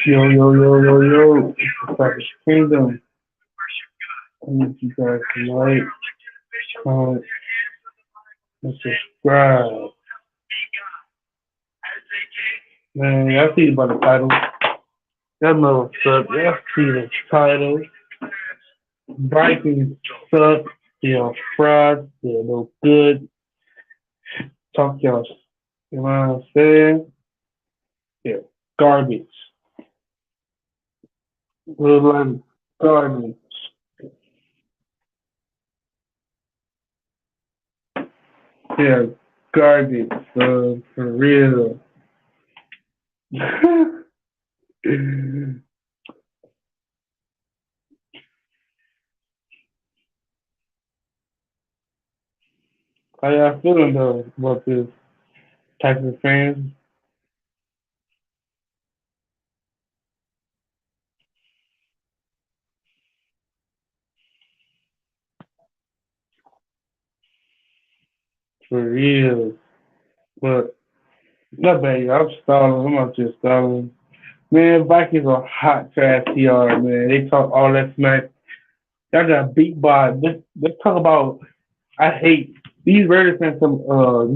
Yo, yo, yo, yo, yo. It's the Savage Kingdom. I need you guys to like, comment, and subscribe. Man, y'all see by the title. Y'all know what's up. Y'all see the title. Vikings suck. They're fraud. They're no good. Talk y'all. You know what I'm saying? They're garbage. Real life garbage. They're garbage, for real. How y'all feeling though about this? Texas fans, for real. But not bad, I'm stalling. I'm not just stalling. Man, Vikings are hot trash TR, man. They talk all that smack. Y'all got beat by. Let's talk about. I hate these Raiders fans. This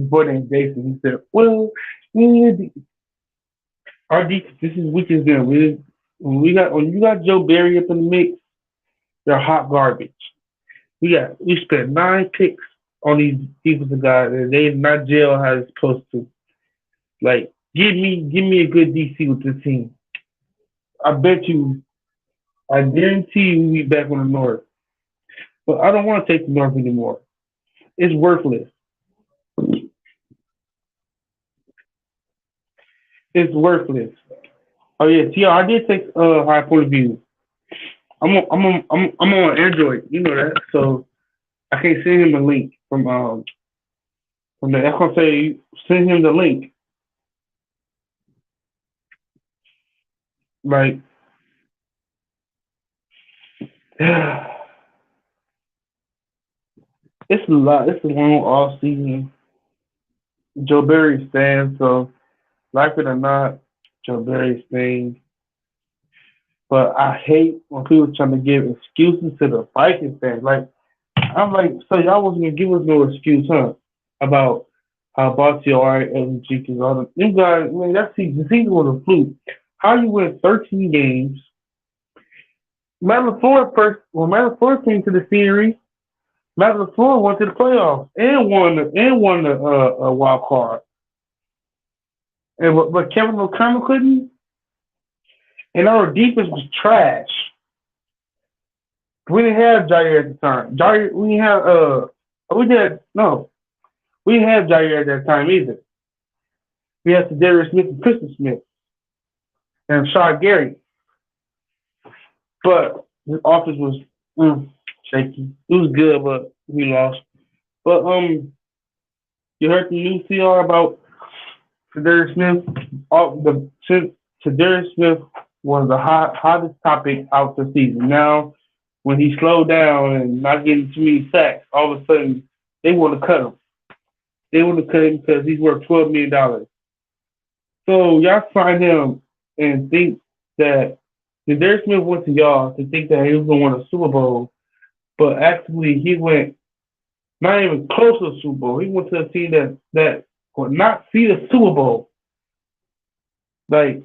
boy named Jason. He said, "Well, yeah, our defense. This is weak as them. When you got Joe Barry up in the mix, they're hot garbage. We spent 9 picks on these defensive guys, and they not jail how it's supposed to. Like, give me a good DC with this team. I bet you, I guarantee you, we'll be back on the North. But I don't want to take the North anymore. It's worthless. It's worthless. Oh yeah, TR, I did take high point of view. I'm on Android, you know that. So I can't send him the link from the. I'm gonna say send him the link. Like, it's a lot. It's a long off season. Joe Barry stands, so like it or not, Joe Barry stands. But I hate when people trying to give excuses to the Vikings fans. Like, I'm like, so y'all wasn't gonna give us no excuse, huh? About how Bakhtiari and Jenkins, all them guys, man, the season was a fluke. How you win 13 games? Matt LaFleur first when Matt LaFleur came to the series, Matt LaFleur went to the playoffs and won the wild card. But Kevin O'Connell couldn't, and our defense was trash. We didn't have Jair at the time. Jair, we didn't have we did no, we didn't have Jair at that time either. We had Darius Smith and Christian Smith and Sean Gary, but his offense was shaky. It was good, but we lost. But you heard the news CR about Darius Smith. Darius Smith was the hottest topic out the season. Now, when he slowed down and not getting too many sacks, all of a sudden they want to cut him. They want to cut him because he's worth $12 million. So y'all find him and think that Darius Smith went to y'all to think that he was going to win a Super Bowl, but actually he went not even close to the Super Bowl. He went to a team that would not see the Super Bowl. Like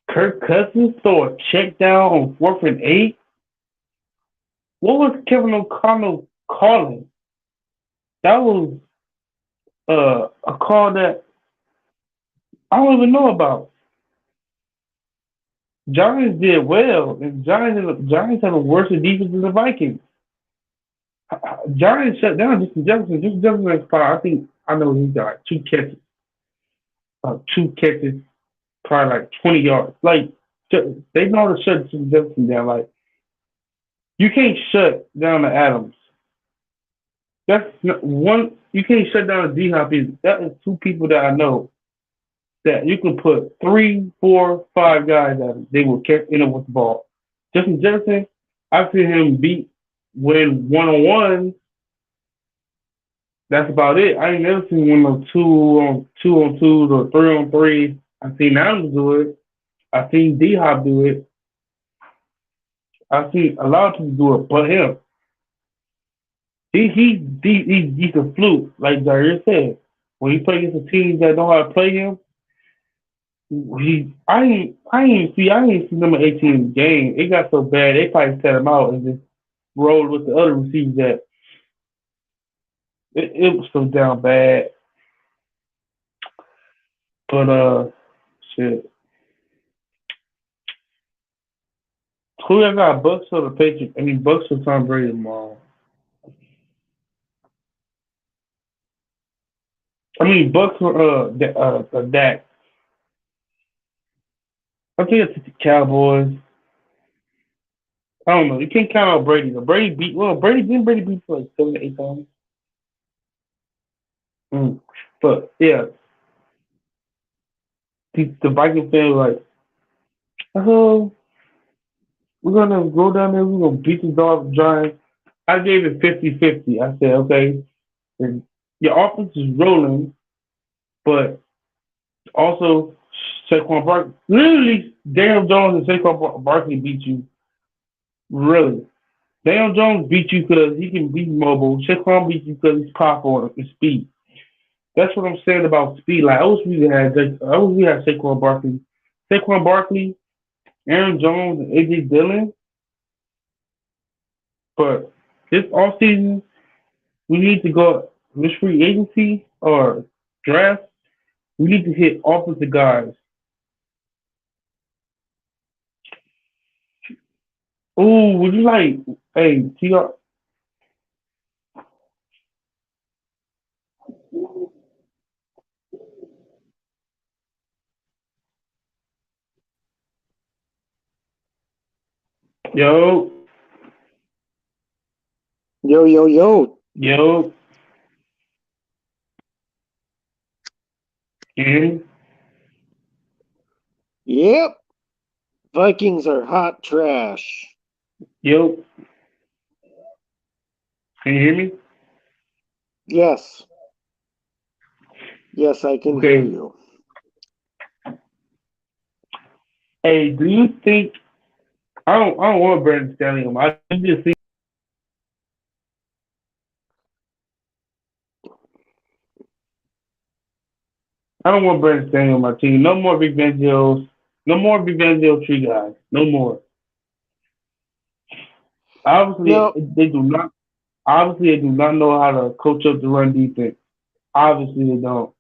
Kirk Cousins throw a check down on 4th and 8. What was Kevin O'Connell calling? That was a call that I don't even know about. Giants did well, and Giants have a worse defense than the Vikings. Giants shut down Justin Jefferson. Justin Jefferson has I think I know he got 2 catches. 2 catches, probably like 20 yards. Like they know how to shut Justin Jefferson down. Like you can't shut down the Adams. That's one. You can't shut down the D Hop either. That is 2 people that I know that you can put 3, 4, 5 guys at them. They will end up with the ball. Justin Jefferson, I've seen him win one on one That's about it. I ain't never seen one of those two on twos or 3-on-3s. I seen Adams do it. I seen D Hop do it. I seen a lot of people do it, but him. He's a fluke, like Zaire said. When he plays against a team that know how to play him, I ain't seen number 18 in the game. It got so bad they probably set him out and just rolled with the other receivers that it was so down bad. But shit. Who y'all got, Bucks or the Patriots? I mean Bucks or Tom Brady tomorrow. I mean Bucks or Dak. I think it's the Cowboys. I don't know. You can't count out Brady. Brady beat Brady didn't Brady beat for like 7 or 8 times. Mm. But yeah, the Viking fans were like, oh, we're gonna go down there, we're gonna beat the dog Giants. I gave it 50-50. I said, okay, and your offense is rolling, but also Saquon Barkley literally Daniel Jones and Saquon Barkley beat you. Really. Daniel Jones beat you because he can be mobile. Saquon beat you because he's powerful and speed. That's what I'm saying about speed. Like I wish we had Saquon Barkley, Aaron Jones, and AJ Dillon. But this off season, we need to go this free agency or draft. We need to hit offensive guys. Ooh, would you like? Hey, TR, yo, Yo, yo, yo. yo, and Yep. Vikings are hot trash. yo. Can you hear me? Yes. Yes, I can hear Okay. you. Hey, do you think I don't want Brandon Staley on my I just think I don't want Brandon Staley on my team. No more Big Vangelos. No more Big Vangelo tree guys. No more. Obviously, No, they do not. Obviously, they do not know how to coach up the run defense. Obviously, they don't.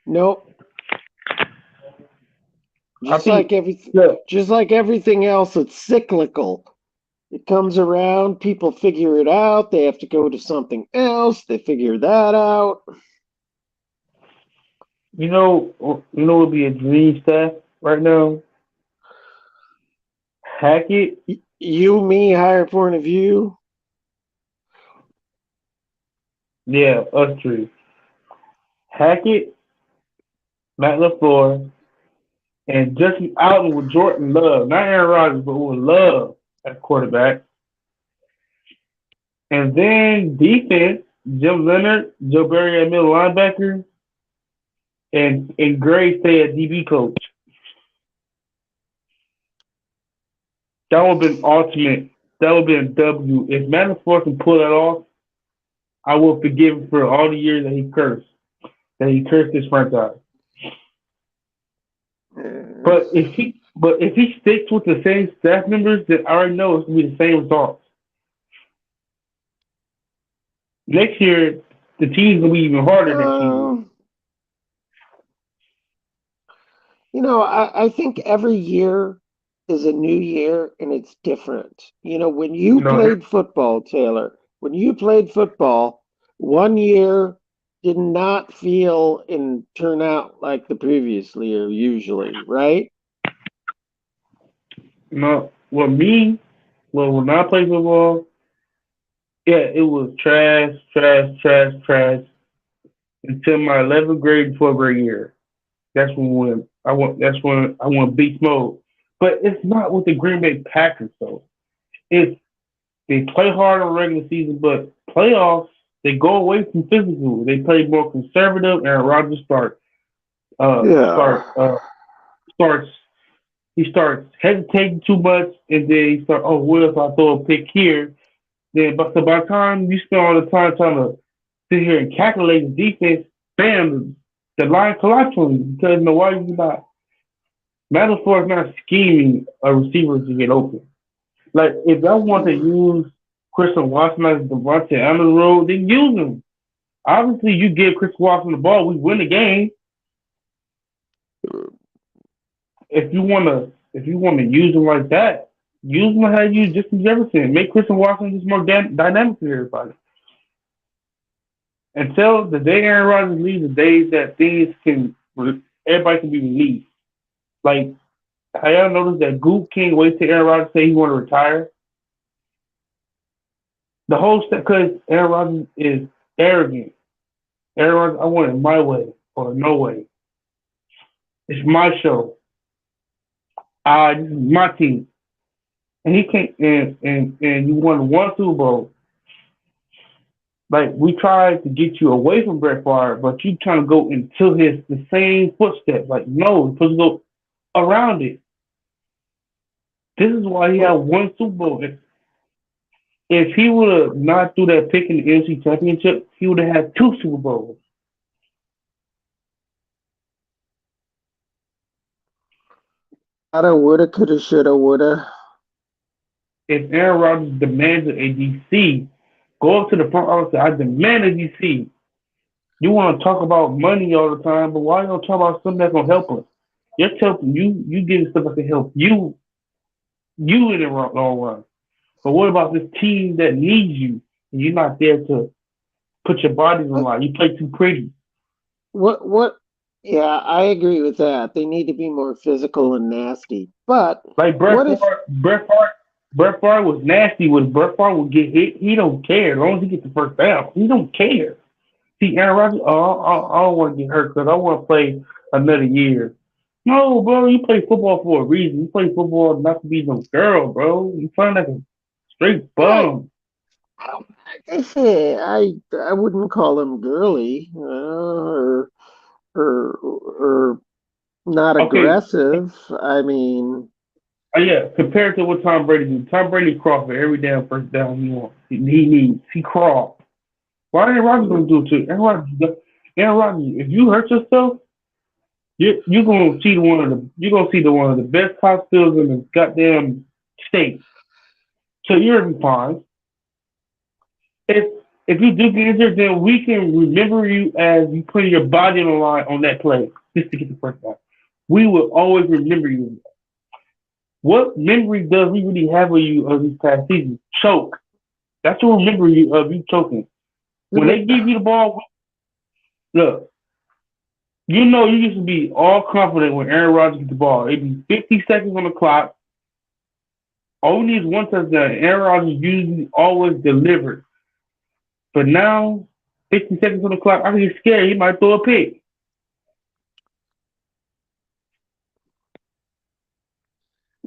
no. I Just like think. everything Yeah, just like everything else, it's cyclical. It comes around, people figure it out, they have to go to something else, they figure that out. would be a dream staff right now. Hackett, You, me, higher point of view. yeah, us three. Hackett, Matt LaFleur, and Justin Allen with Jordan Love, not Aaron Rodgers, but with Love at quarterback. And then defense, Jim Leonard, Joe Barry at middle linebacker, and Gray stay at DB coach. That would have been ultimate. That would have been a W. If Manafort can pull that off, I will forgive him for all the years that he cursed this franchise. Uh, But if he sticks with the same staff members, then I already know it's gonna be the same results. Next year, the team's gonna be even harder next season. uh, I think every year is a new year and it's different. When you You know, played football, Taylor, when you played football, one year did not feel and turn out like the previous year usually, right? when I played football, yeah, it was trash, trash, trash, trash until my 11th grade, 12th grade year. That's when I went beast mode. But it's not with the Green Bay Packers though. It's They play hard on regular season, but playoffs they go away from physical. They play more conservative. Aaron Rodgers uh Yeah. start starts he starts hesitating too much, and then he starts, oh, what if I throw a pick here? Then, but so by the time you spend all the time trying to sit here and calculate the defense, bam, the line collapses on you because you know why you not. Metaphor is not scheming a receiver to get open. Like if I want to use Christian Watson as Devontae Allen role, then use him. Obviously, you give Chris Watson the ball, we win the game. If you wanna use him like that, use him how you use Justin Jefferson. Make Christian Watson just more dynamic to everybody. Until the day Aaron Rodgers leaves, the days that everybody can be released. Like, have y'all noticed that Goop can't wait till Aaron Rodgers say he want to retire? The whole step because Aaron Rodgers is arrogant. Aaron Rodgers, I want it my way or no way. It's my show. This is my team, and he can't. And you won one Super Bowl. Like we tried to get you away from Brett Favre, but you trying to go into his the same footsteps. Like no, you're supposed to go around it. This is why he had Well, one Super Bowl. If he would have not threw that pick in the NFC Championship, he would have had two Super Bowls. Coulda, woulda, coulda, shoulda, woulda. If Aaron Rodgers demanded a DC, go up to the front office and say, I demand a DC. You want to talk about money all the time, but why don't talk about something that's gonna help us? Just helping you getting stuff that can help you in the long run. But what about this team that needs you and you're not there to put your bodies on What, line? You play too pretty. what? Yeah, I agree with that. They need to be more physical and nasty. But Like what if Brett Favre was nasty. When Brett Favre would get hit, he don't care as long as he gets the first down. He don't care. See, Aaron Rodgers, oh, I don't want to get hurt because I want to play another year. No, bro, you play football for a reason. You play football not to be no girl, bro. You playing like a straight I, bum. I wouldn't call him girly or not Okay, aggressive. I mean, yeah, compared to what Tom Brady do. Tom Brady crawl for every damn first down he wants. He needs. He crawl. Why Aaron Rodgers gonna do it too? Aaron Rodgers, if you hurt yourself, you're gonna see the one of the best hospitals in the goddamn state. So you're gonna be fine. If if you do get injured, then we can remember you as you putting your body on the line on that play just to get the first down. We will always remember you. What memory does we really have of you of these past seasons? Choke. That's what remember you of you choking. When they give you the ball, look, you know you used to be all confident when Aaron Rodgers gets the ball. It'd be 50 seconds on the clock. All we need is one touchdown. Aaron Rodgers usually always delivers. But now, 50 seconds on the clock, I can get scared. He might throw a pick.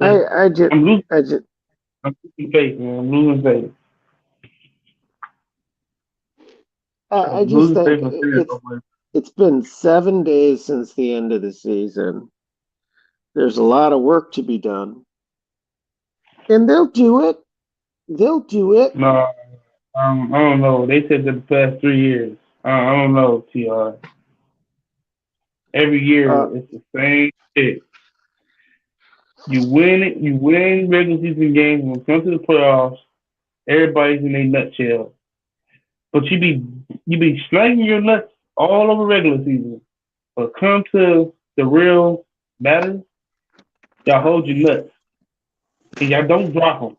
I Like, I just I'm losing, I just I'm losing faith, man. I'm losing faith. I I'm just losing think faith in serious over. it's been 7 days since the end of the season. There's a lot of work to be done, and they'll do it. They'll do it. No, I don't know. They said that the past 3 years. I don't know, TR. Every year, Uh, it's the same shit. You win regular season games. When it comes to the playoffs, everybody's in a nutshell. But you be slanging your nuts all over regular season. But come to the real matters, y'all hold your nuts and y'all don't drop them.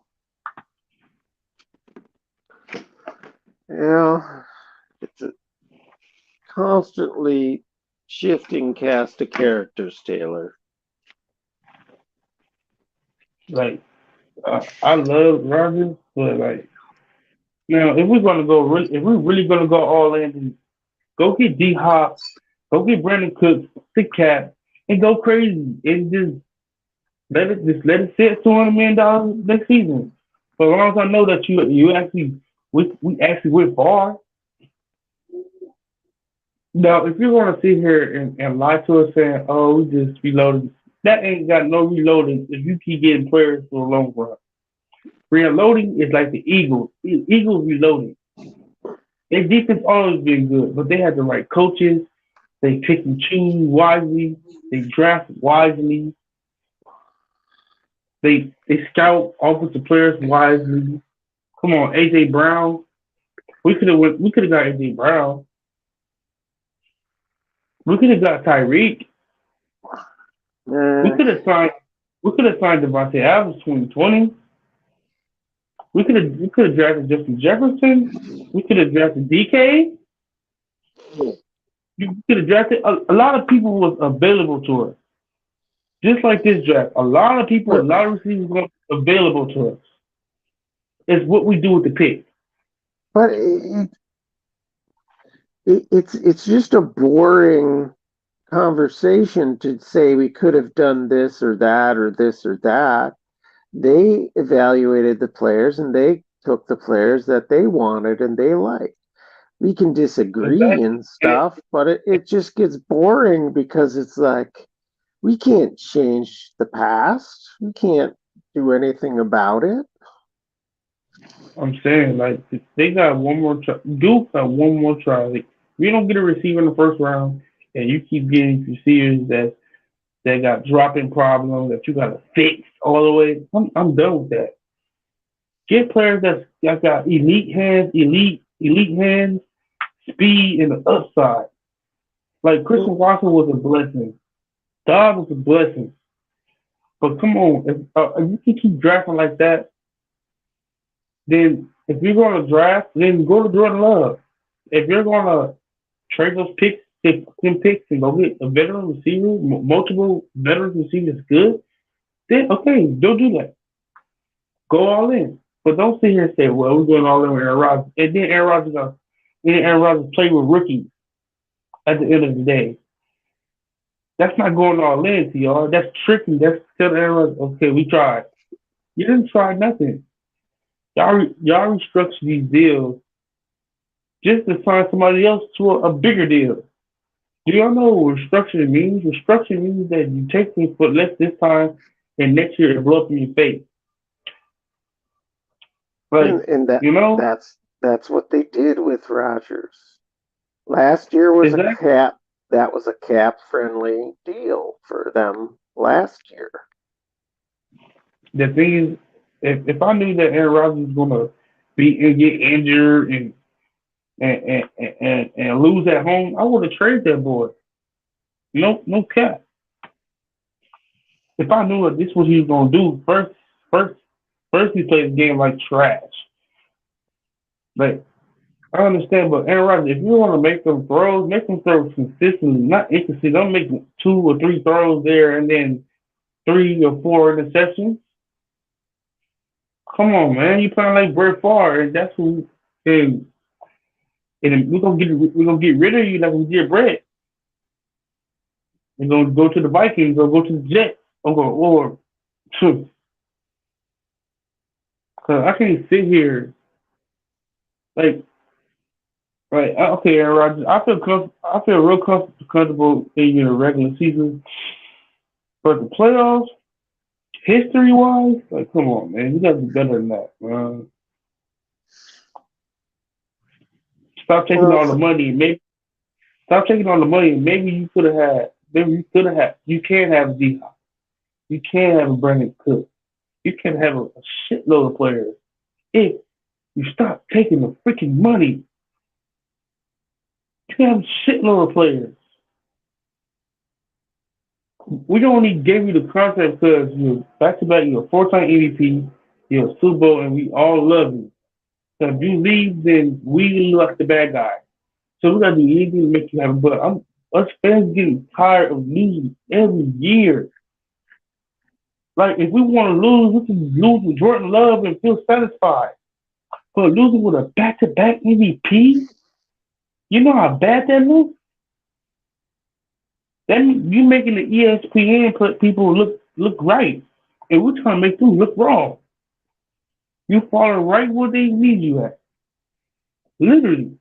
you know, it's a constantly shifting cast of characters, Taylor. Like I love Rodgers, but like now if we're gonna go, if we're really gonna go all in, then go get D Hop, go get Brandon Cooks, sick cap, and go crazy and just let it sit $200 million next season. So as long as I know that you actually we actually went far. Now, if you're going to sit here and lie to us saying, "Oh, we just reloaded," that ain't got no reloading. If you keep getting players for a long run, reloading is like the Eagles. Eagles reloading. Their defense always been good, but they had the right coaches. They pick and choose wisely. They draft wisely. They scout offensive players wisely. Come on, AJ Brown. We could have got AJ Brown. We could have got Tyreek. We Uh, could have signed. We could have signed Devontae Adams 2020. We could have drafted Justin Jefferson. We could have drafted DK. You could have drafted a lot of people was available to us. Just like this draft, a lot of people, a but lot of receivers were available to us. It's what we do with the pick. but it's just a boring conversation to say we could have done this or that or this or that. They evaluated the players and they took the players that they wanted and they liked. We can disagree Exactly. and stuff, but it just gets boring because it's like we can't change the past. We can't do anything about it. I'm saying like they got one more try. Duke got one more try. Like, if you don't get a receiver in the first round, and you keep getting receivers that got dropping problems that you got to fix all the way, I'm done with that. Get players that got elite hands, speed, and the upside. Like Christian Watson was a blessing. Dodd was a blessing. But come on, if you can keep drafting like that, then if you're going to draft, then go to Jordan Love. If you're going to trade those picks, take 10 picks and go get a veteran receiver, multiple veteran receivers good, then okay, don't do that. Go all in. But don't sit here and say, well, we're going all in with Aaron Rodgers. And then Aaron Rodgers play with rookies at the end of the day. That's not going all in to y'all. That's tricky. That's telling Aaron Rodgers, okay, we tried. You didn't try nothing. Y'all restructure these deals just to sign somebody else to a bigger deal. Do y'all know what restructuring means? Restructuring means that you take things for less this time and next year it blow up in your face. Like, And that you know, that's what they did with Rogers. Last year was is a that cap that was a cap friendly deal for them last year. the thing is, if I knew that Aaron Rodgers was gonna be and get injured and lose at home, I would have traded that boy. No cap. If I knew that this is what he was gonna do, first first he played the game like trash. Like I understand, but Aaron Rodgers, if you want to make them throws consistently, not inconsistently. Don't make 2 or 3 throws there and then 3 or 4 interceptions. Come on, man, you playing like Brett Favre, and that's who. And, and we're gonna get rid of you like we did Brett. We're gonna go to the Vikings or go to the Jets or because I can't sit here like okay, Aaron Rodgers. I feel real comfortable in your regular season, but the playoffs, history wise, like come on, man, you gotta be better than that, man. Stop taking Well, all the money. Maybe stop taking all the money. Maybe you could have had. Maybe you could have had. You can have D. You can have a Brandon Cook. You can have a shitload of players if you stop taking the freaking money. You can have a shitload of players. We only gave you the contract because you're back to back. You're a 4-time MVP. You're a Super Bowl, and we all love you. So if you leave, then we look like the bad guy. So we gotta do anything to make you happy. But us fans getting tired of losing every year. Like if we want to lose, we can lose with Jordan Love and feel satisfied. But losing with a back-to-back MVP, you know how bad that looks. Then you making the ESPN put people look right, and we're trying to make them look wrong. You falling right where they need you at. Literally.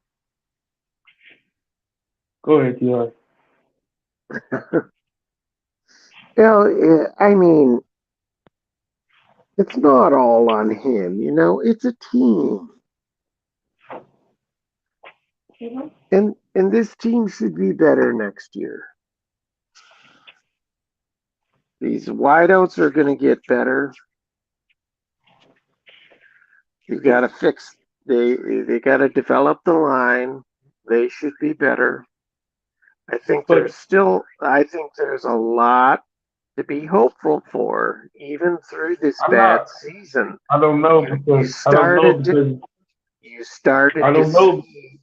Go ahead, TR. I mean, it's not all on him, it's a team. And this team should be better next year. These wideouts are going to get better. You got to fix. They got to develop the line. They should be better. But I think there's a lot to be hopeful for, even through this I'm bad not. season. I don't know You because I don't know started to because you started I to don't know. see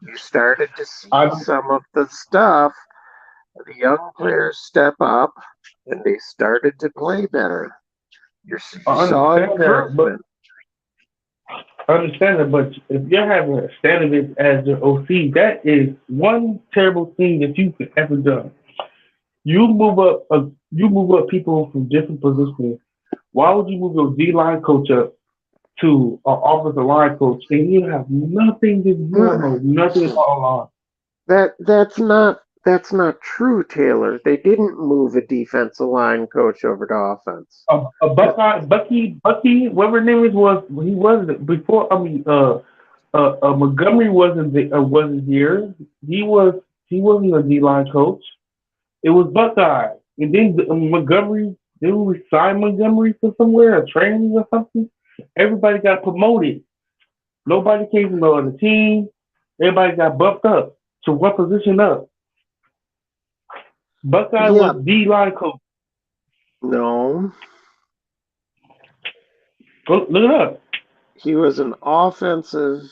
you started to I see don't. some of the stuff. The young players step up, and they started to play better. You I saw understand that, but improvement. I understand that. But if you're having a standard as your OC, that is one terrible thing that you could ever do. You move up. You move up people from different positions. Why would you move your D line coach up to an offensive line coach and you have nothing to you don't know nothing at all on? That's not true, Taylor. They didn't move a defensive line coach over to offense. A Buckeye, Bucky, whatever his name is, was he was before. I mean, Montgomery wasn't here. He was he wasn't a D line coach. It was Buckeye, and then Montgomery. They signed Montgomery for somewhere, a training or something. Everybody got promoted. Nobody came from the other team. Everybody got bumped up to one position up. Buckeye Yeah, was D line coach. no, Go look it up. he was an offensive.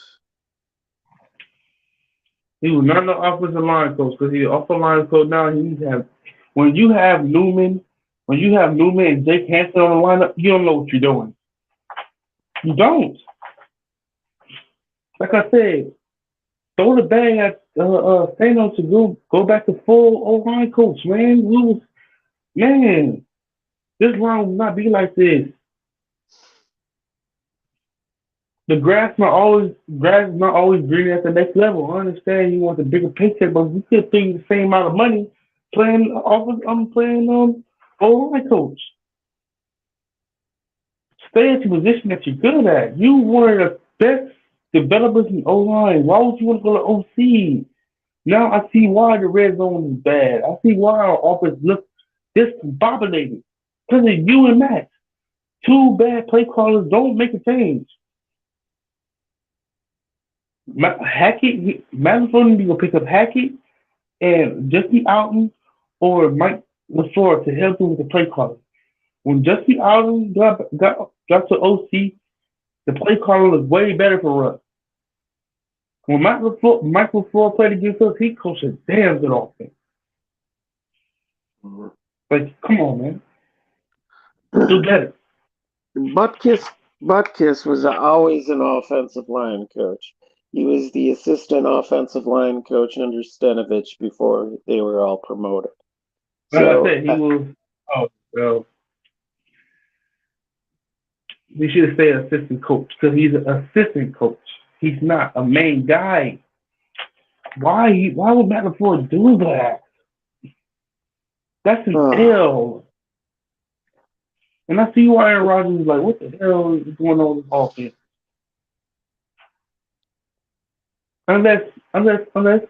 He was not the offensive line coach because he's offensive line coach now. He have when you have Newman, when you have Newman and Jake Hansen on the lineup, you don't know what you're doing. You don't. Like I said, throw the bag at Thanos to go back to full O line coach, man. We was man, this line will not be like this. The grass is not always green at the next level. I understand you want the bigger paycheck, but we could pay the same amount of money playing offense. I'm playing O line coach. Stay at your position that you're good at. You one of the best developers in O line. Why would you want to go to OC? Now I see why the red zone is bad. I see why our offense looks discombobulated. Because of you and Matt. Two bad play callers don't make a change. Hackett, Matt LaFleur need to go pick up Hackett and Jesse Alton or Mike LaFleur to help him with the play calling. When Jesse Alton got to OC, the play calling was way better for us. When Mike LaFleur played against us, he coached a damn good offense. Like, come on, man. Do better. Butkus was always an offensive line coach. He was the assistant offensive line coach under Stenovich before they were all promoted. Like I So said, he was. Oh, well, he should have stayed assistant coach because he's an assistant coach. He's not a main guy. Why would Matt LaFleur do that? That's an uh, L. And I see why Aaron Rodgers is like, what the hell is going on with this offense? Unless, unless, unless,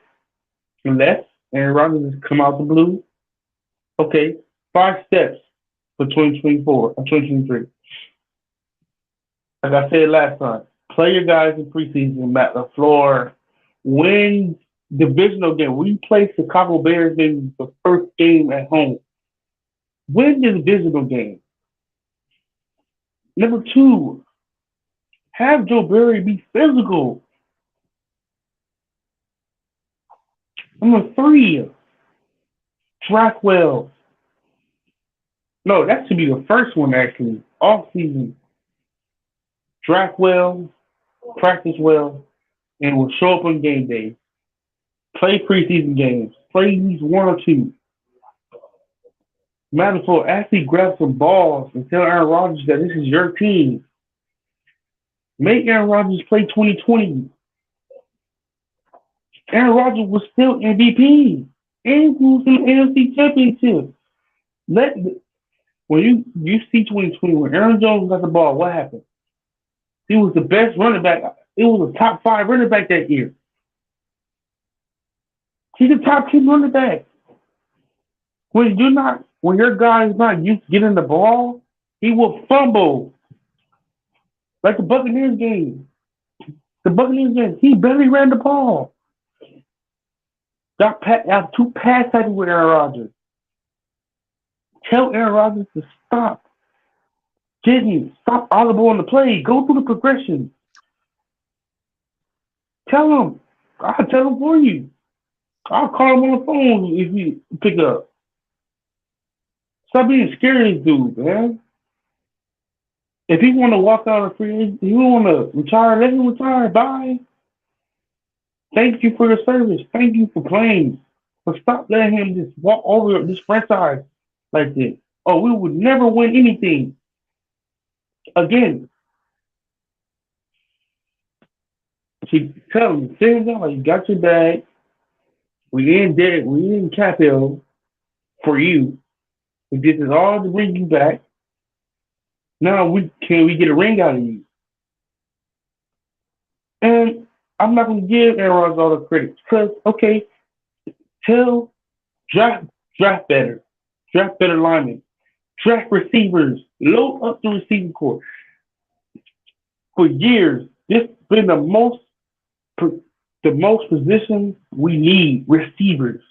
unless Aaron Rodgers has come out the blue. Okay, 5 steps for 2024 or 2023. Like I said last time, play your guys in preseason. Matt LaFleur wins divisional game. We play Chicago Bears in the first game at home. Win the divisional game. Number two, have Joe Barry be physical. Number three, track well. No, that should be the first one actually. Off season, track well, practice well, and will show up on game day. Play preseason games. Play at least one or two. Matter for actually grab some balls and tell Aaron Rodgers that this is your team. Make Aaron Rodgers play 2020. Aaron Rodgers was still MVP. And he was in the AFC Championship. Let when you see 2020 when Aaron Jones got the ball, what happened? He was the best running back. It was a top five running back that year. He's a top 10 running back. When your guy is not used to getting the ball, he will fumble like the Buccaneers game. The Buccaneers game, he barely ran the ball. Got two pass tackles with Aaron Rodgers. Tell Aaron Rodgers to stop. Stop audible on the play. Go through the progression. Tell him. I'll tell him for you. I'll call him on the phone if you pick up. Stop being scared of this dude, man. If he want to walk out of free agent, he want to retire, let him retire. Bye. Thank you for your service. Thank you for playing. But stop letting him just walk over this franchise like this. Oh, we would never win anything again. She tell him, sit him down, like, you got your bag. We in debt. We in cap hill for you. This is all to bring you back. Now we get a ring out of you? And I'm not gonna give Aaron Rodgers all the credit because okay, tell draft draft better linemen, draft receivers, load up the receiving core. For years, this has been the most positions we need receivers.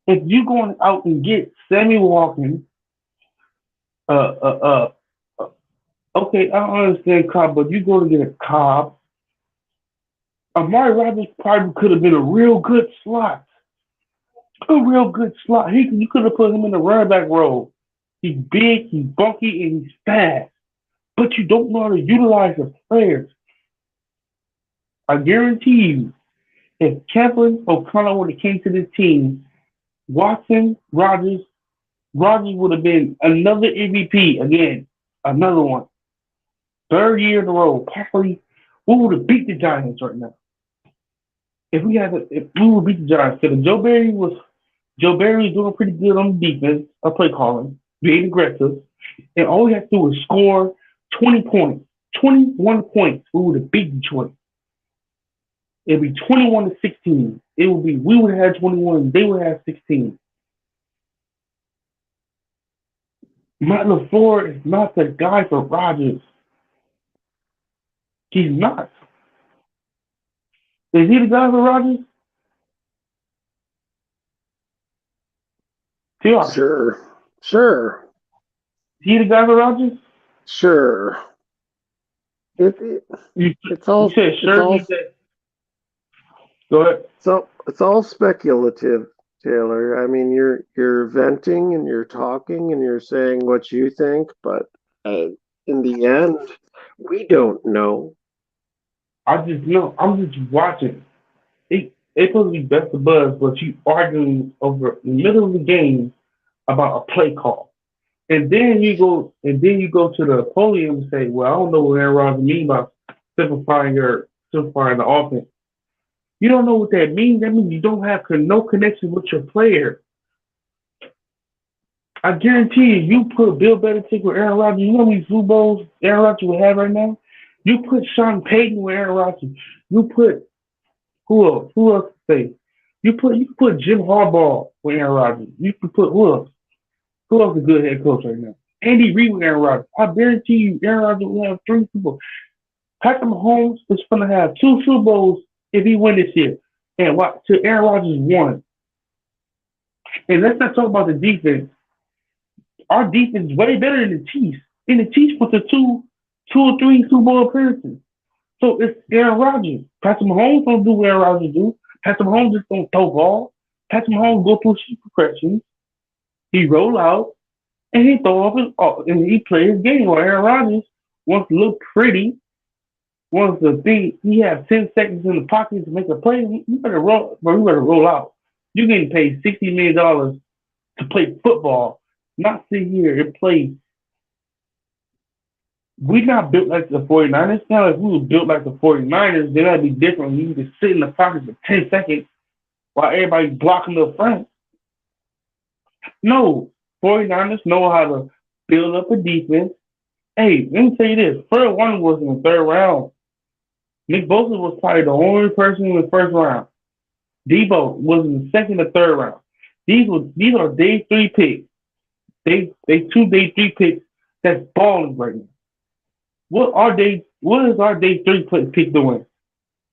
If you going out and get Sammy Walken, uh, uh, okay, I don't understand Cobb, but you go to get a Cobb. Amari Rodgers probably could have been a real good slot. A real good slot. You could have put him in the running back role. He's big, he's bulky, and he's fast. But you don't know how to utilize the players. I guarantee you, if Kevin O'Connell would have came to this team, Watson, Rodgers would have been another MVP again. Another one. Third year in a row. Possibly, we would have beat the Giants right now. If we would beat the Giants, because Joe Barry was doing pretty good on the defense, play calling, being aggressive, and all we had to do was score 20 points, 21 points. We would have beat Detroit. It'd be 21-16. We would have had 21, they would have 16. Matt LaFleur is not the guy for Rodgers. He's not. Is he the guy for Rodgers? TR. Sure. Is he the guy for Rodgers? Sure. It's all. You said sure. You said. Go ahead. So it's all speculative, Taylor. I mean, you're venting and you're talking and you're saying what you think, but in the end, we don't know. I just know. I'm just watching. It's supposed to be best of buzz, but you arguing over in the middle of the game about a play call, and then you go to the podium and say, "Well, I don't know what Aaron Rodgers means by simplifying the offense." You don't know what that means. That means you don't have no connection with your player. I guarantee you put Bill Belichick with Aaron Rodgers. You know how many Super Bowls Aaron Rodgers would have right now? You put Sean Payton with Aaron Rodgers. You put who else? Who else to say? You put Jim Harbaugh with Aaron Rodgers. You can put who else? Who else is a good head coach right now? Andy Reid with Aaron Rodgers. I guarantee you, Aaron Rodgers will have 3 Super Bowls. Patrick Mahomes is going to have 2 Super Bowls if he win this year. And what? To Aaron Rodgers won. And let's not talk about the defense. Our defense is way better than the Chiefs. And the Chiefs put the two or three Super Bowl appearances. So it's Aaron Rodgers. Patrick Mahomes don't do what Aaron Rodgers do. Patrick Mahomes just don't throw ball. Patrick Mahomes go through progressions. He roll out and he throw off and he plays his game. While Aaron Rodgers wants to look pretty, wants to think he has 10 seconds in the pocket to make a play. You better roll out. You're getting paid $60 million to play football, not sit here and play We not built like the 49ers. Now, if we were built like the 49ers, then that'd be different. You could sit in the pocket for 10 seconds while everybody's blocking the front. No, 49ers know how to build up a defense. Hey, let me tell you this. Fred Warner was in the third round. Nick Bosa was probably the only person in the first round. Debo was in the second or third round. These are day three picks. They two day three picks that's balling right now. What is our day three pick doing?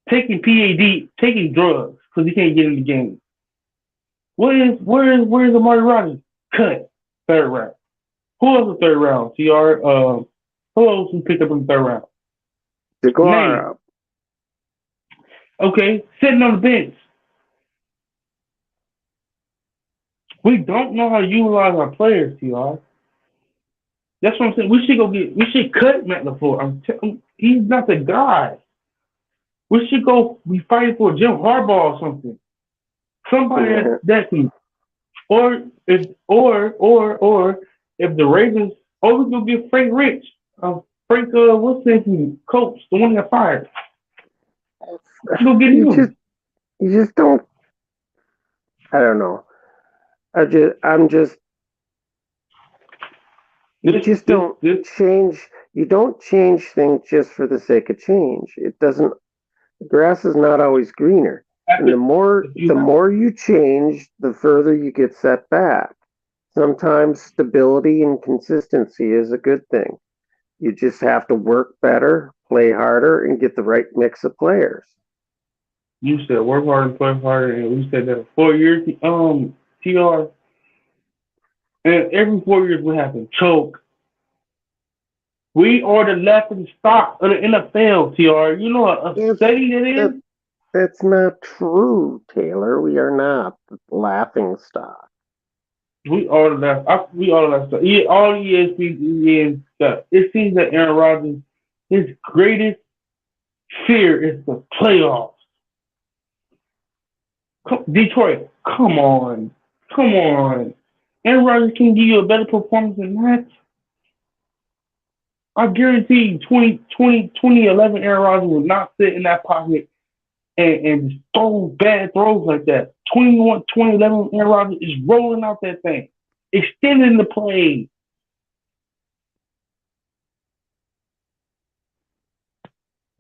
Taking PAD, taking drugs because he can't get in the game. Where is Amari Rodgers? Cut. Third round. Who else in the third round? CR who else we picked up in the third round? Name. Jaguar. Okay, sitting on the bench. We don't know how to utilize our players, TR. That's what I'm saying. We should cut Matt LaFleur. He's not the guy. We should go be fighting for Jim Harbaugh or something. Somebody Yeah. that can or if the Ravens we go get Frank Rich. Frank what's his name? Coach, the one that got fired. We should go get You just him. you just don't. I don't know. I'm just you This just this don't this change. You don't change things just for the sake of change. It doesn't. The grass is not always greener, and after the more if the you have more you change, the further you get set back. Sometimes stability and consistency is a good thing. You just have to work better, play harder, and get the right mix of players. you said work hard and play harder and we said that 4 years TR and every 4 years what happened? Choke. We are the laughing stock of the NFL, TR. You know how That's upsetting it that is? that's not true, Taylor. We are not the laughing stock. We are the last stock. All ESPN stuff. It seems that Aaron Rodgers, his greatest fear is the playoffs. Detroit, come on. Come on. Aaron Rodgers can give you a better performance than that. I guarantee you 2011 Aaron Rodgers will not sit in that pocket and just throw bad throws like that. 2011 Aaron Rodgers is rolling out that thing, extending the play.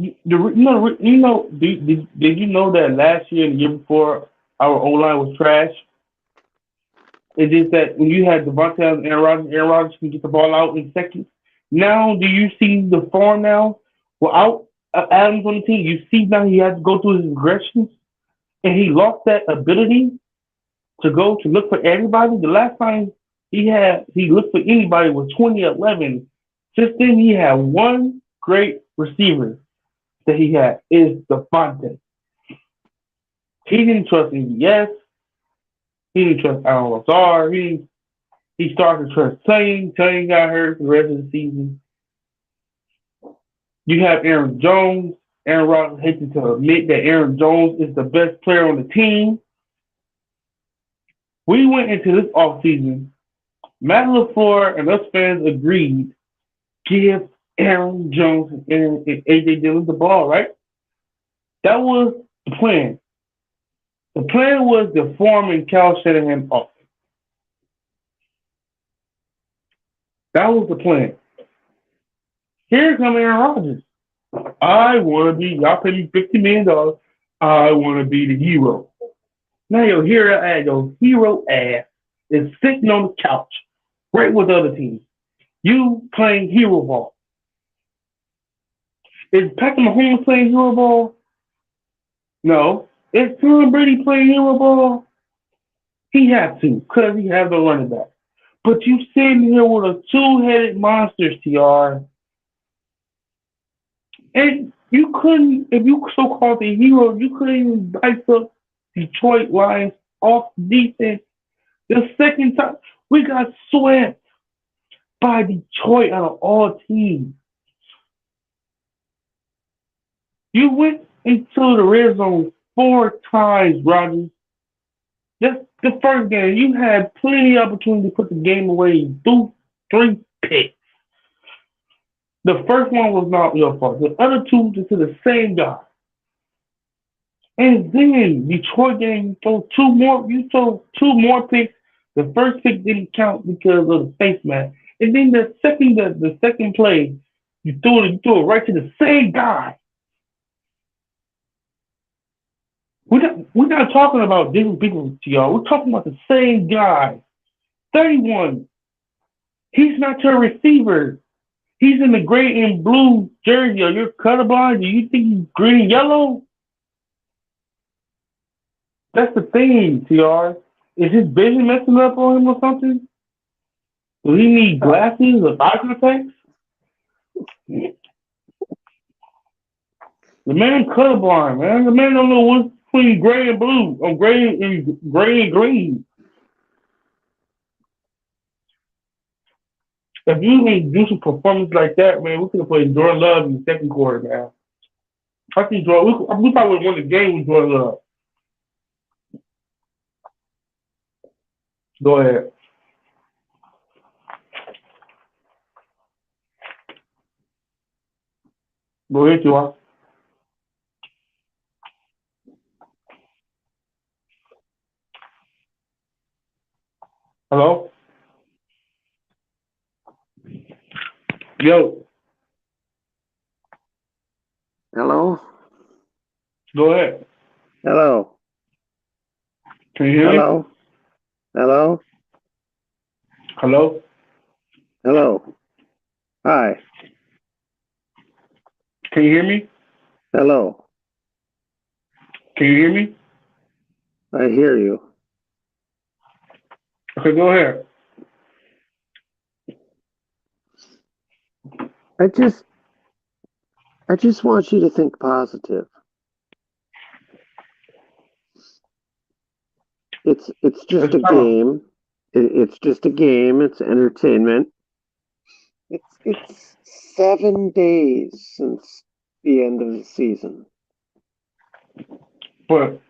Did you know that last year and the year before our O line was trash? It's just that when you had Devontae and Aaron Rodgers can get the ball out in seconds. Now, do you see the form now? Without Adams on the team, you see now he has to go through his regressions, and he lost that ability to go to look for everybody. The last time he looked for anybody was 2011. Since then, he had one great receiver that he had is Devontae. He didn't trust EBS. He didn't trust Alan Lazar. He started to trust Tane. Tane got hurt for the rest of the season. You have Aaron Jones. Aaron Rodgers hated to admit that Aaron Jones is the best player on the team. We went into this offseason. Matt LaFleur and us fans agreed give Aaron Jones and AJ Dillon the ball, right? That was the plan. The plan was to form in Cal Shanahan offense. That was the plan. Here comes Aaron Rodgers. I want to be, y'all pay me $50 million. I want to be the hero. Now your hero ass is sitting on the couch, right with the other team. You playing hero ball. Is Patrick Mahomes playing hero ball? No. Is Tom Brady playing hero ball? He has to, because he has a running back. But you sitting here with a two-headed monster, TR, and you couldn't, if you so called the hero, you couldn't even dice up Detroit Lions off defense. The second time, we got swept by Detroit out of all teams. You went into the red zone 4 times, Rodgers. Just the first game, you had plenty of opportunity to put the game away. Do 3 picks. The first one was not your fault. The other two to the same guy. And then Detroit game throw two more. You throw two more picks. The first pick didn't count because of the face mask. And then the second play, you threw it right to the same guy. We're not talking about different people to y'all. We're talking about the same guy. 31. He's not your receiver. He's in the gray and blue jersey. Are you colorblind? Do you think he's green and yellow? That's the thing, TR. Is his vision messing up on him or something? Does he need glasses or eye contacts? The man colorblind, man. The man don't know what's between gray and blue or gray and green. If you can do some performance like that, man, we could have played Jordan Love in the second quarter, man. I think we probably would won the game with Jordan Love. Go ahead. Go ahead, you are. Hello? Yo, Hello? go ahead. Hello? Can you hear me? Hello? Hello? Hello? Hello? Hi. Can you hear me? Hello? Can you hear me? I hear you. Okay, go ahead. I just I just want you to think positive. It's just It's a kind of, game. It's just a game. It's entertainment. It's 7 days since the end of the season. but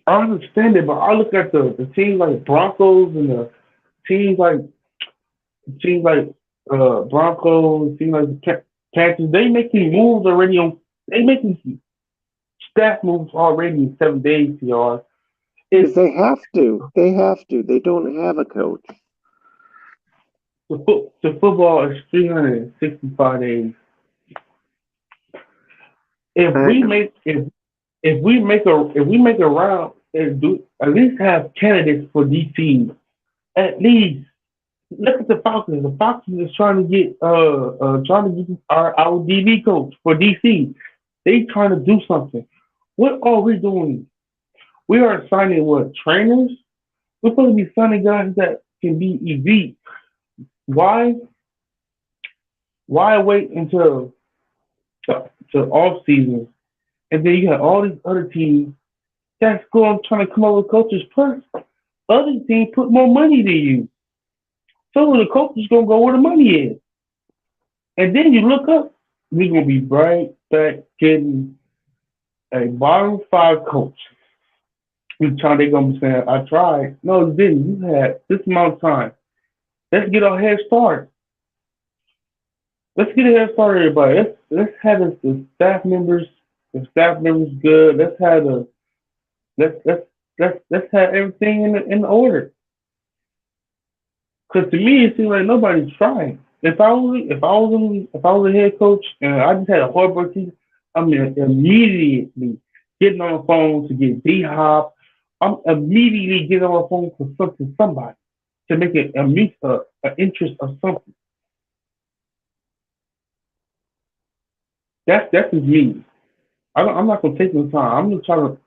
I understand it. But I look at the teams like Broncos and the teams like teams like Broncos, teams like Panthers. They making moves already on. They making staff moves already in 7 days, y'all. Because It's they have to. They have to. They don't have a coach. the football is 365 days. If I, we make if we make a round and do at least have candidates for these teams. At least look at the Falcons. The Falcons is trying to get our DB coach for DC. They trying to do something. What are we doing? We are signing what trainers? We're supposed to be signing guys that can be elite. Why? Why wait until the off season and then you have all these other teams that's going trying to come up with coaches first. Other teams put more money than you, so the coach is gonna go where the money is. And then you look up, we're gonna be right back getting a bottom five coach. Each time they're gonna be saying, I tried. No, you didn't. You had this amount of time. Let's get our head start. Let's get a head start, everybody. Let's have the staff members good. Let's have everything in order. Because to me, it seems like nobody's trying. If I was a head coach and I just had a horrible season, I mean immediately getting on the phone to get D Hop. I'm immediately getting on the phone for somebody to make it a interest of something. That's just me. I'm not gonna take no time. I'm gonna try to.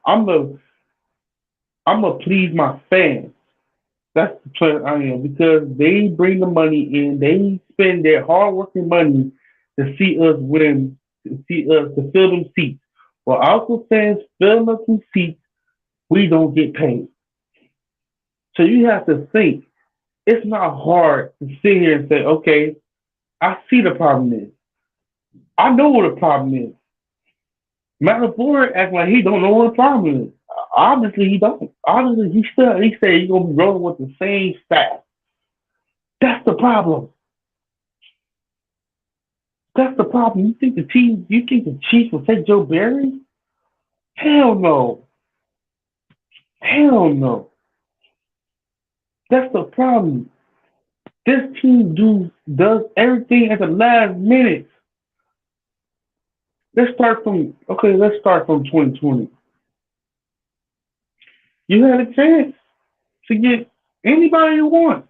I'm gonna please my fans. That's the player I am because they bring the money in. They spend their hard working money to see us win, to fill them seats. While also fans fill up some seats, we don't get paid. So you have to think. It's not hard to sit here and say, okay, I see the problem is. I know what the problem is. Matt LaFleur acting like he don't know what the problem is. Obviously he don't. Obviously he said he's gonna be rolling with the same staff. That's the problem. That's the problem. You think the Chiefs will take Joe Barry? Hell no. Hell no. That's the problem. This team does everything at the last minute. Let's start from 2020. You had a chance to get anybody you want.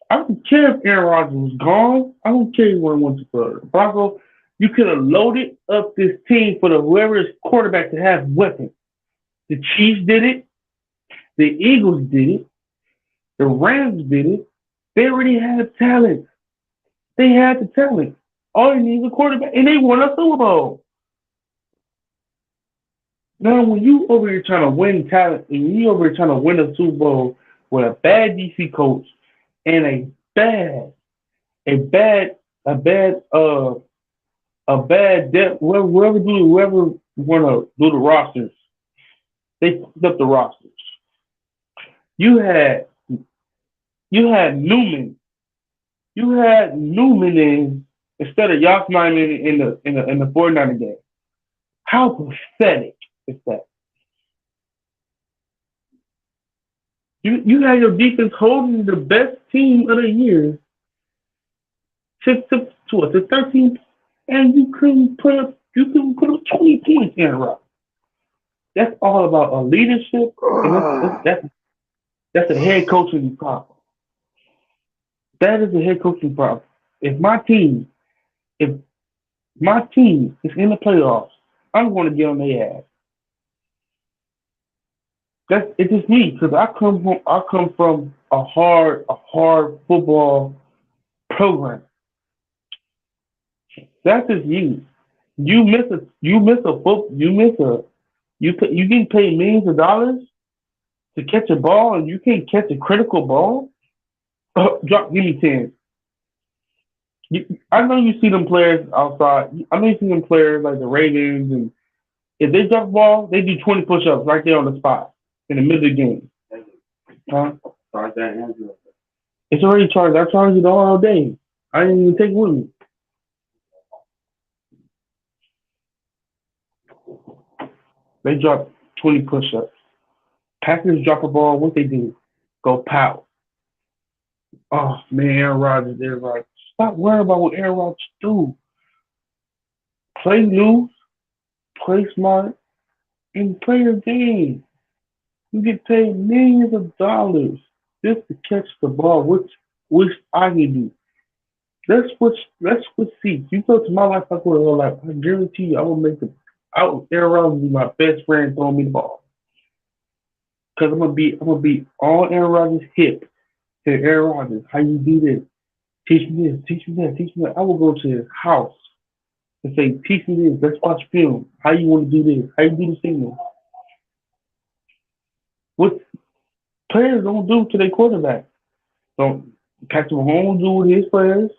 I don't care if Aaron Rodgers was gone. I don't care where he went to the Broncos. You could have loaded up this team for the whoever is quarterback to have weapons. The Chiefs did it. The Eagles did it. The Rams did it. They already had talent. They had the talent. All they need is a quarterback, and they won a Super Bowl. Now, when you over here trying to win talent, and you over here trying to win a Super Bowl with a bad DC coach and bad, a bad, a bad, a bad depth, whoever want to do the rosters, they fucked up the rosters. You had, you had Newman, you had Newman instead of Yoss Nijman in the 49er game. How pathetic is that? You had your defense holding the best team of the year to 13, and you couldn't put up 20 points in a row. That's all about a leadership, and that's a head coaching problem. That is a head coaching problem. If my team, if my team is in the playoffs, I'm going to get on their ass. That's it's just me because I come from a hard football program. That's just you. You get paid millions of dollars to catch a ball and you can't catch a critical ball. Give me 10. I know you see them players outside. I know you see them players like the Ravens, and if they drop the ball, they do 20 push-ups right there on the spot in the middle of the game. Huh? It's already charged. I charged it all day. I didn't even take it with me. They drop 20 push-ups. Packers drop a ball. What they do? Go pow. Oh man, Aaron Rodgers. Stop worrying about what Aaron Rodgers do. Play loose, play smart, and play your game. You get paid millions of dollars just to catch the ball, which I can do. Let's see. You go to my life, I go to your life. I guarantee you, I will make the. Aaron Rodgers will be my best friend throwing me the ball because I'm gonna be on Aaron Rodgers' hip. Say, Aaron Rodgers, how you do this? Teach me this, teach me that, teach me that. I will go to his house and say, teach me this. Let's watch film. How you want to do this? How you do the signal? What players don't do to their quarterback? Don't Patrick Mahomes do with his players?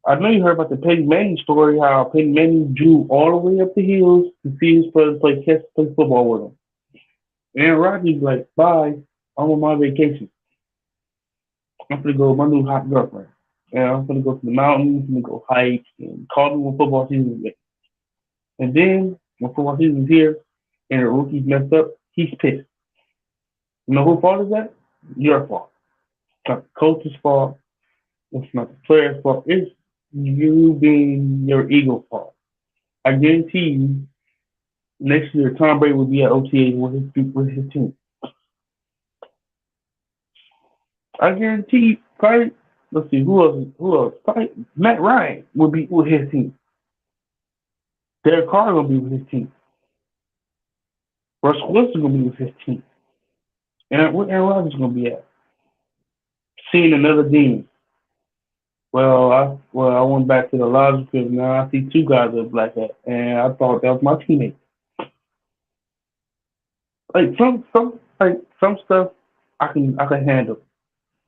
I know you heard about the Peyton Manning story, how Peyton Manning drew all the way up the hills to see his players play football with him. Aaron Rodgers like, bye, I'm on my vacation. I'm gonna go with my new hot girlfriend. And I'm gonna go to the mountains, I'm gonna go hike and call me when football season is. And then when football season is here and the rookies messed up, he's pissed. You know whose fault is that? Your fault. It's not the coach's fault. It's not the player's fault. It's you being your ego fault. I guarantee you, next year Tom Brady will be at OTAs with his team. I guarantee you, probably. Let's see who else. Who else? Probably Matt Ryan will be with his team. Derek Carr will be with his team. Russell Wilson will be with his team. And where Aaron Rodgers going to be at? Seeing another demon. I went back to the logic because now I see two guys with black hat, and I thought that was my teammate. Like some stuff I can handle.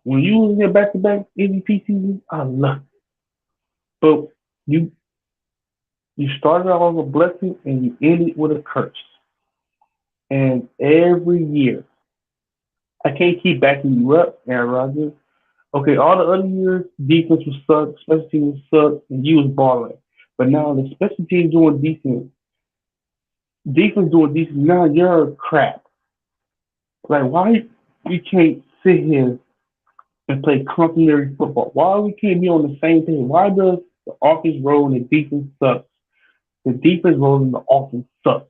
When you was in your back to back MVP season, I love it. But you you started off with a blessing and you ended with a curse. And every year, I can't keep backing you up, Aaron Rodgers. Okay, all the other years, defense was suck, special teams was suck, and you was balling. But now the special team doing decent, defense doing decent. Now you're crap. Like why we can't sit here and play complementary football? Why we can't be on the same thing? Why does the offense roll and the defense sucks? The defense rolls and the offense sucks.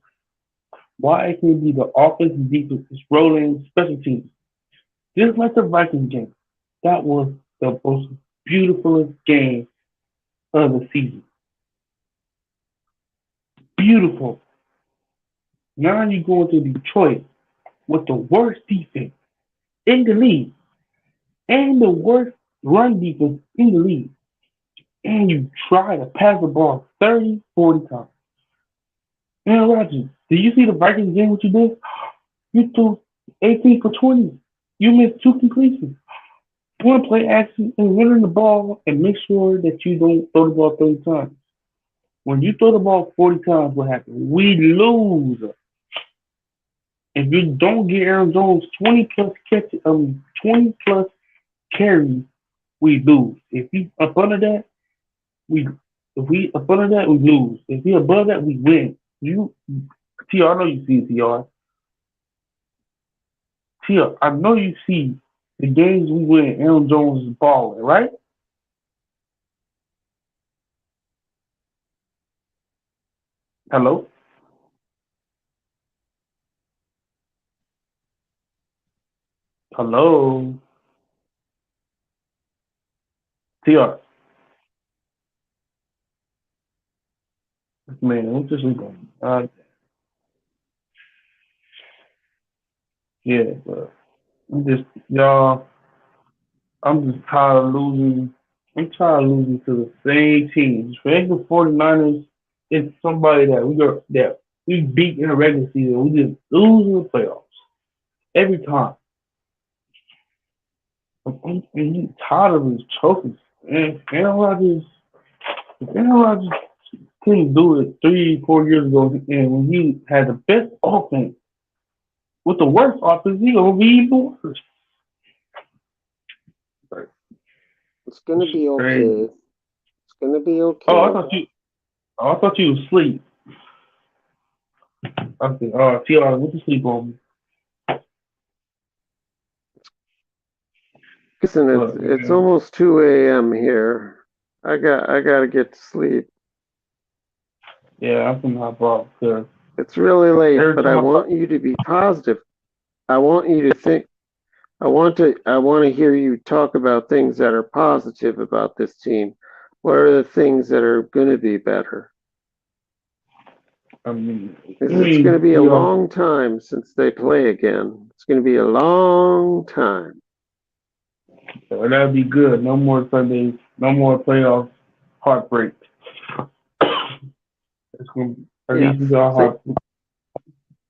Why it can be the offense and defense is rolling special teams? Just like the Vikings game. That was the most beautifulest game of the season. Beautiful. Now you go into Detroit with the worst defense in the league and the worst run defense in the league. And you try to pass the ball 30, 40 times. Aaron Rodgers, did you see the Vikings game what you did? You threw 18 for 20. You missed two completions. One play action and running the ball and make sure that you don't throw the ball 30 times. When you throw the ball 40 times, what happens? We lose. If you don't get Aaron Jones 20 plus catch, 20 plus carries, we lose. If he up under that, we if we up under that, we lose. If he above that, we win. You TR, I know you see TR. TR, I know you see the games we win. Aaron Jones is balling, right? Hello, hello, TR. Man, I'm just going. Yeah, but I'm just y'all. I'm just tired of losing. I'm tired of losing to the same teams. For the 49ers, it's somebody that we beat in the regular season. We just lose in the playoffs every time. I'm tired of these trophies. And Aaron Rodgers couldn't do it 3, 4 years ago, and when he had the best offense with the worst offense, he gonna be even worse. Like, It's gonna it's be okay. crazy. It's gonna be Oh, okay. I thought you was asleep. I said, oh, TR, what you sleep on me? Listen, it's Look, it's man. almost 2 a.m. here. I gotta get to sleep. Yeah, I'm from hop off because It's really late, every but I time I talk, want you to be positive. I want you to think. I want to hear you talk about things that are positive about this team. What are the things that are going to be better? I mean, I Because it's going to mean, be a we all, long time since they play again. It's going to be a long time. so that'd be good. No more Sundays, no more playoff heartbreak. It's gonna, at Yeah. least we got Think, heart,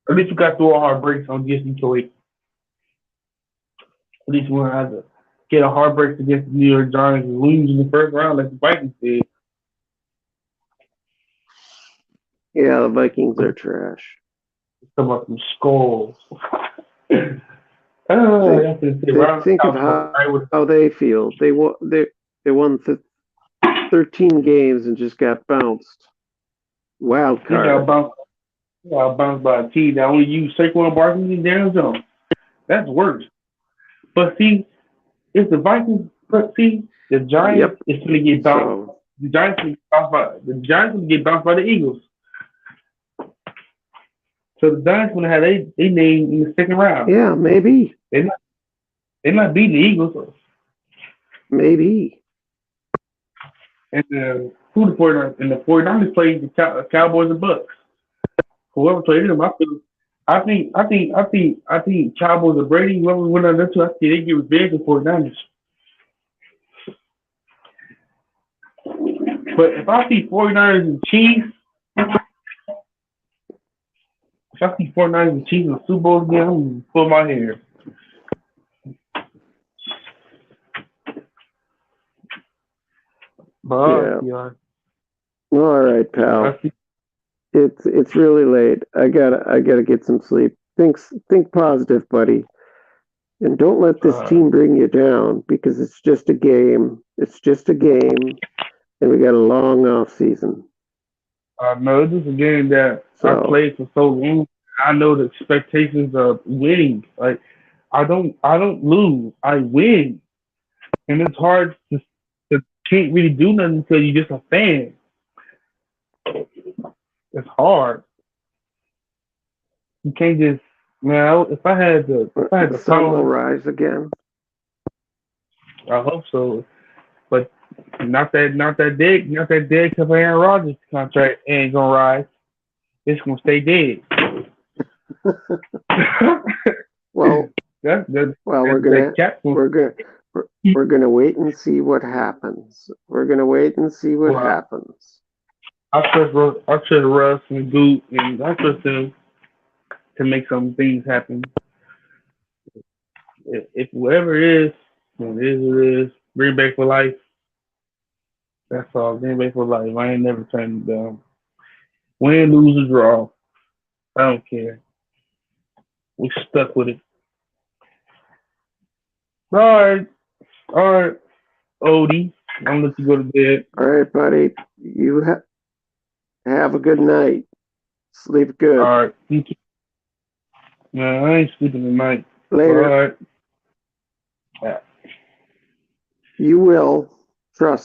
at least we got through our heartbreaks on against Detroit. At least we won't have to get a heartbreak against the New York Giants and lose in the first round like the Vikings did. yeah, the Vikings are trash. Talk about some skulls. Think, That's gonna say think, right on the think of Cowboys. how I would they feel. They won 13 games and just got bounced. Wild he got card. bounced. He got bounced by a team that only used Saquon Barkley and Daniel Jones. That's worse. But see, if the Vikings, but see, the Giants Yep. is going to get bounced. So The Giants going to get bounced by the Eagles. So the Giants going to have they name in the second round. yeah, maybe, They're not they're not beating the Eagles. maybe. And who the 49ers and the 49ers played the Cowboys and Bucks. Whoever played them, I think Cowboys and Brady, whoever went on that two, I think they get revenge on 49ers. But if I see 49ers and Chiefs, if I see 49ers and Chiefs in the Super Bowl again, I'm gonna pull my hair. But Yeah. yeah, All right, I pal. see. It's really late. I gotta get some sleep. Think positive, buddy. And don't let this Uh, team bring you down because it's just a game. It's just a game, and we got a long off season. no, this is a game that I So played for so long. I know the expectations of winning. Like I don't lose. I win, and it's hard to can't really do nothing until you're just a fan. It's hard. You can't just man. If I had the the sun will power, rise again. I hope so. But not that dead because Aaron Rodgers contract ain't gonna rise. It's gonna stay dead. Well, That well, that cap gonna we're gonna we're gonna wait and see what happens. We're gonna wait and see what well, happens. I trust Russ and Goot and I trust them to make some things happen. If whoever it is, then it is what it is. Green Bay for life. That's all. Green Bay for life. I ain't never turning it down. Win, lose, or draw. I don't care. We stuck with it. All right, all right, Odie. I'm gonna let you go to bed. All right, buddy. You have a good night. Sleep All good. right, you too. Man, I ain't sleeping tonight. All Later. right. Yeah. You will. Trust